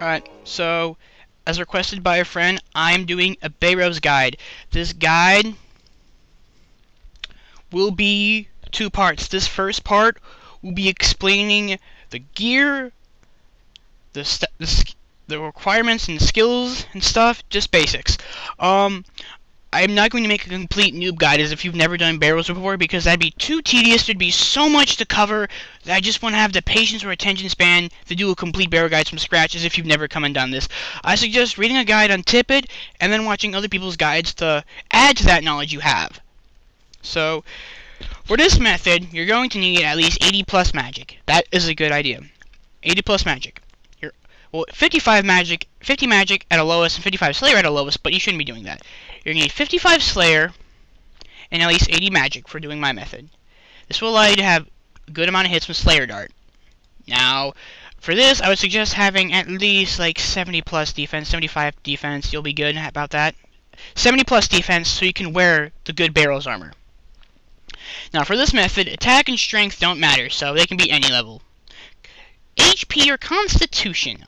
Alright, so as requested by a friend, I'm doing a Barrows guide. This guide will be two parts. This first part will be explaining the gear, the requirements and skills and stuff, just basics. I'm not going to make a complete noob guide as if you've never done Barrows before, because that'd be too tedious. There'd be so much to cover that I just want to have the patience or attention span to do a complete Barrow guide from scratch as if you've never come and done this. I suggest reading a guide on Tippet and then watching other people's guides to add to that knowledge you have. So, for this method, you're going to need at least 80 plus magic. That is a good idea. 80 plus magic. Well, 50 magic at a lowest and 55 Slayer at a lowest, but you shouldn't be doing that. You're going to need 55 Slayer and at least 80 magic for doing my method. This will allow you to have a good amount of hits with Slayer Dart. Now, for this, I would suggest having at least like 70 plus defense, 75 defense. You'll be good about that. 70 plus defense so you can wear the good Barrows armor. Now, for this method, attack and strength don't matter, so they can be any level. HP or Constitution.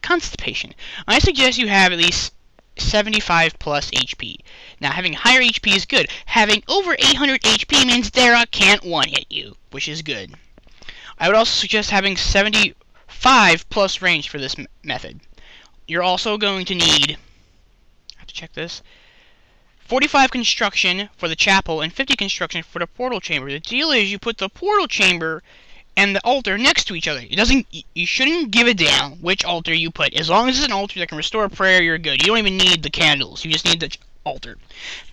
Constipation. I suggest you have at least 75 plus HP. Now, having higher HP is good. Having over 800 HP means Dara can't one-hit you, which is good. I would also suggest having 75 plus range for this method. You're also going to need, I have to check this, 45 construction for the chapel and 50 construction for the portal chamber. The deal is you put the portal chamber and the altar next to each other. You shouldn't give a damn which altar you put. As long as it's an altar that can restore prayer, you're good. You don't even need the candles. You just need the altar.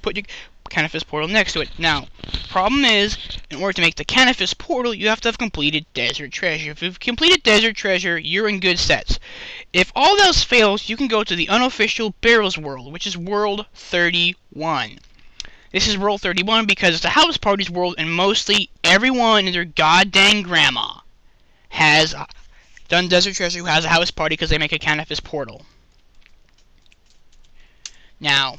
Put your Canifis portal next to it. Now, the problem is, in order to make the Canifis portal, you have to have completed Desert Treasure. If you've completed Desert Treasure, you're in good sets. If all else fails, you can go to the unofficial Barrows world, which is World 31. This is World 31 because it's a house parties world, and mostly everyone and their goddamn grandma has done Desert Treasure who has a house party because they make a Canifis portal. Now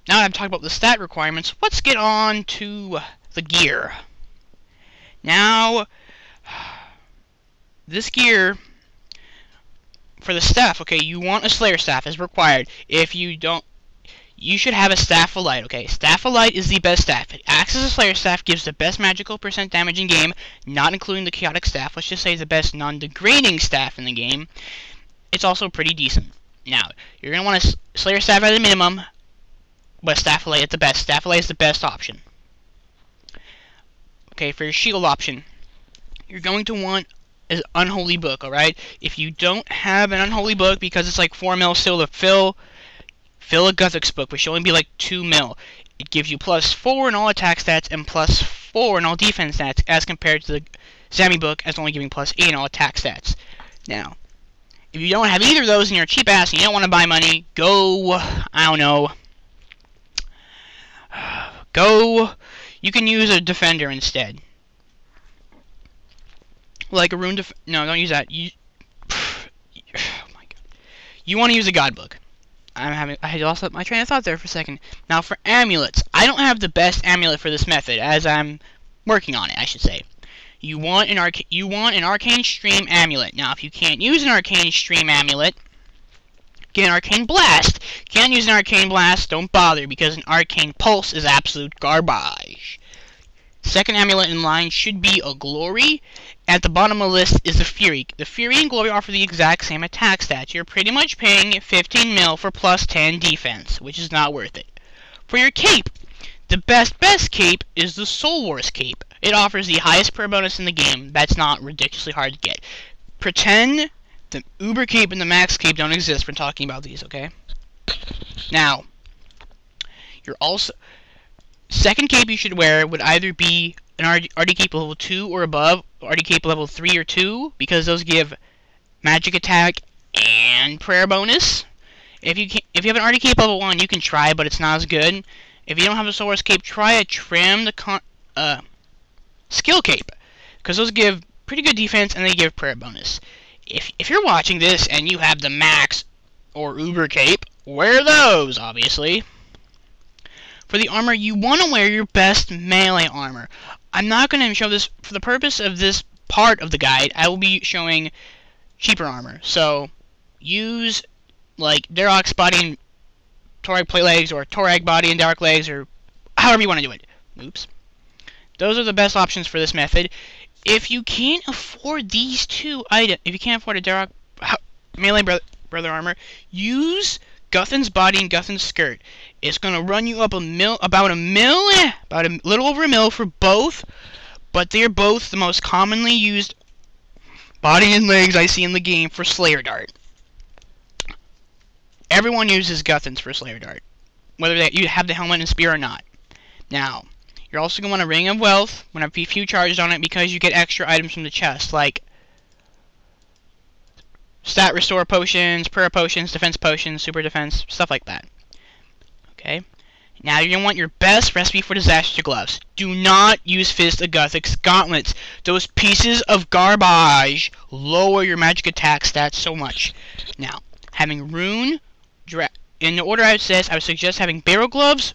that I've talked about the stat requirements, let's get on to the gear. Now, this gear for the staff, okay, you want a Slayer staff as required. If you don't, you should have a Staff of Light, okay? Staff of Light is the best staff. It acts as a Slayer staff, gives the best magical percent damage in game, not including the Chaotic staff. Let's just say the best non-degrading staff in the game. It's also pretty decent. Now, you're going to want a Slayer staff at a minimum, but Staff of Light at the best. Staff of Light is the best option. Okay, for your shield option, you're going to want an Unholy Book, alright? If you don't have an Unholy Book, because it's like 4 mil still to fill a Guthix book, which should only be like 2 mil. It gives you +4 in all attack stats and +4 in all defense stats, as compared to the Zami book as only giving +8 in all attack stats. Now, if you don't have either of those and you're a cheap ass and you don't want to buy money, go, I don't know, you can use a Defender instead. Like a Rune no, don't use that. Oh my god. You want to use a God book. I lost my train of thought there for a second. Now for amulets, I don't have the best amulet for this method, as I'm working on it, I should say. You want an Arcane Stream amulet. Now if you can't use an Arcane Stream amulet, get an Arcane Blast. Can't use an Arcane Blast, don't bother, because an Arcane Pulse is absolute garbage. Second amulet in line should be a Glory. At the bottom of the list is the Fury. The Fury and Glory offer the exact same attack stats. You're pretty much paying 15 mil for +10 defense, which is not worth it. For your cape, the best cape is the Soul Wars cape. It offers the highest prayer bonus in the game. That's not ridiculously hard to get. Pretend the Uber cape and the Max cape don't exist when talking about these, okay? Now, you're also... second cape you should wear would either be an RD cape level 2 or above, RD cape level 3 or 2, because those give magic attack and prayer bonus. If you have an RD cape level 1, you can try, but it's not as good. If you don't have a Soul Wars cape, try a trimmed skill cape, because those give pretty good defense and they give prayer bonus. If you're watching this and you have the Max or Uber cape, wear those, obviously. For the armor, you want to wear your best melee armor. I'm not going to show this for the purpose of this part of the guide. I will be showing cheaper armor. So use like Darok's body and Torag plate legs, or Torag body and Darok legs, or however you want to do it. Oops. Those are the best options for this method. If you can't afford these two items, if you can't afford a Darok melee brother armor, use Guthan's body and Guthan's skirt. It's gonna run you up about a little over a mil for both, but they're both the most commonly used body and legs I see in the game for Slayer Dart. Everyone uses Guthan's for Slayer Dart, whether you have the helmet and spear or not. Now, you're also going to want a Ring of Wealth when a few charges on it, because you get extra items from the chest, like stat restore potions, prayer potions, defense potions, super defense, stuff like that. Okay. Now you're going to want your best recipe for disaster gloves. Do not use Fist of Guthix gauntlets. Those pieces of garbage lower your magic attack stats so much. Now, having in the order I said, I would suggest having barrel gloves,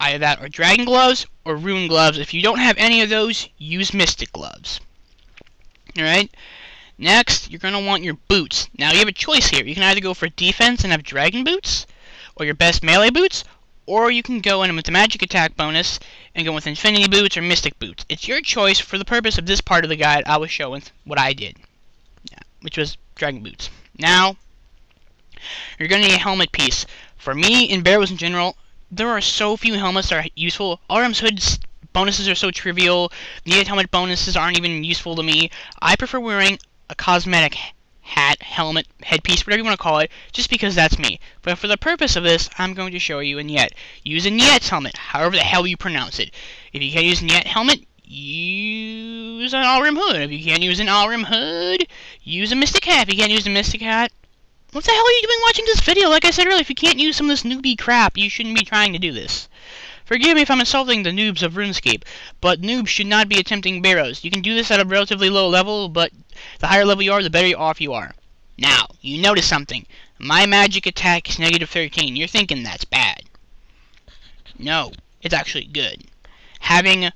either that or dragon gloves or rune gloves. If you don't have any of those, use mystic gloves. Alright? Next, you're going to want your boots. Now, you have a choice here. You can either go for defense and have dragon boots, or your best melee boots, or you can go in with the magic attack bonus and go with infinity boots or mystic boots. It's your choice. For the purpose of this part of the guide, I was showing what I did, which was dragon boots. Now, you're going to need a helmet piece. For me, in Barrows in general, there are so few helmets that are useful. RM's hood's bonuses are so trivial. Needed helmet bonuses aren't even useful to me. I prefer wearing a cosmetic hat, helmet, headpiece, whatever you want to call it, just because that's me. But for the purpose of this, I'm going to show you a Niet. Use a Niet's helmet, however the hell you pronounce it. If you can't use a Niet helmet, use an Alrim hood. If you can't use an Alrim hood, use a Mystic hat. If you can't use a Mystic hat, what the hell are you doing watching this video? Like I said earlier, if you can't use some of this newbie crap, you shouldn't be trying to do this. Forgive me if I'm insulting the noobs of RuneScape, but noobs should not be attempting Barrows. You can do this at a relatively low level, but the higher level you are, the better off you are. Now, you notice something. My magic attack is negative 13. You're thinking that's bad. No, it's actually good. Having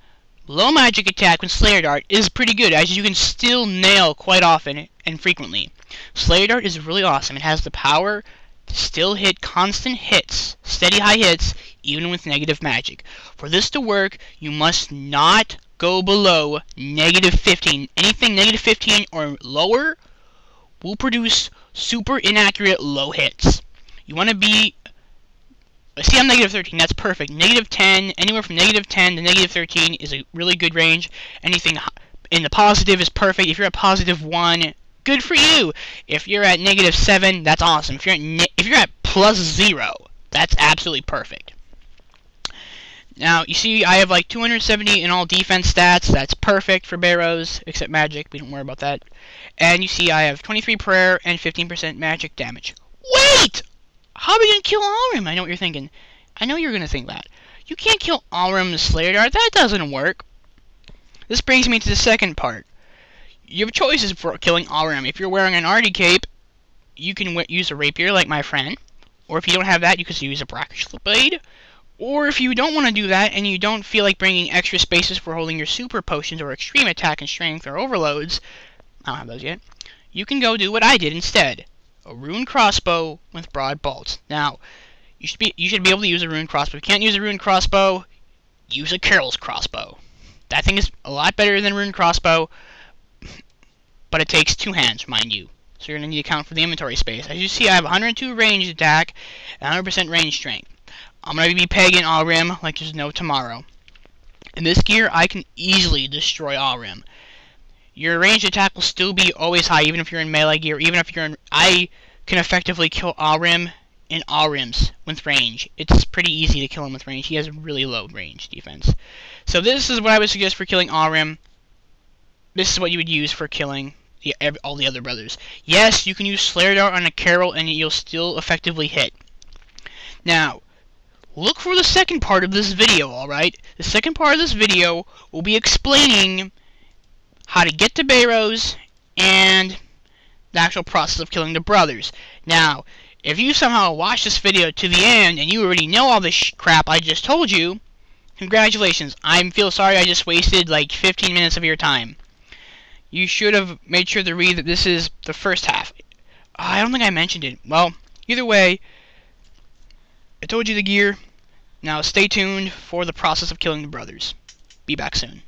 low magic attack with Slayer Dart is pretty good, as you can still nail quite often and frequently. Slayer Dart is really awesome. It has the power to still hit constant hits, steady high hits, even with negative magic. For this to work, you must not go below negative 15. Anything negative 15 or lower will produce super inaccurate low hits. You want to be... See, I'm negative 13. That's perfect. Negative 10, anywhere from negative 10 to negative 13 is a really good range. Anything in the positive is perfect. If you're at positive 1, good for you. If you're at negative 7, that's awesome. If you're at plus 0, that's absolutely perfect. Now, you see I have like 270 in all defense stats. That's perfect for Barrows, except magic. We don't worry about that. And you see I have 23 prayer and 15% magic damage. Wait! How are we going to kill Alrim? I know what you're thinking. I know you're going to think that. You can't kill Alrim's Slayer Dart. That doesn't work. This brings me to the second part. You have choices for killing Alrim. If you're wearing an Artie cape, you can use a rapier like my friend. Or if you don't have that, you could use a brackish blade. Or if you don't want to do that and you don't feel like bringing extra spaces for holding your super potions or extreme attack and strength or overloads, I don't have those yet, you can go do what I did instead. A rune crossbow with broad bolts. Now, you should be able to use a rune crossbow. If you can't use a rune crossbow, use a Carol's crossbow. That thing is a lot better than a rune crossbow, but it takes 2 hands, mind you. So you're going to need to account for the inventory space. As you see, I have 102 range attack and 100% range strength. I'm going to be pegging Alrim like there's no tomorrow. In this gear, I can easily destroy Alrim. Your ranged attack will still be always high, even if you're in melee gear. Even if you're in... I can effectively kill Alrim in Alrims with range. It's pretty easy to kill him with range. He has really low range defense. So this is what I would suggest for killing Alrim. This is what you would use for killing all the other brothers. Yes, you can use Slayer Dart on a Carol and you'll still effectively hit. Now, look for the second part of this video, alright? The second part of this video will be explaining how to get to Barrows and the actual process of killing the brothers. Now, if you somehow watch this video to the end and you already know all this crap I just told you, congratulations. I feel sorry I just wasted like 15 minutes of your time. you should have made sure to read that this is the first half. I don't think I mentioned it. Well, either way, I told you the gear. Now stay tuned for the process of killing the brothers. Be back soon.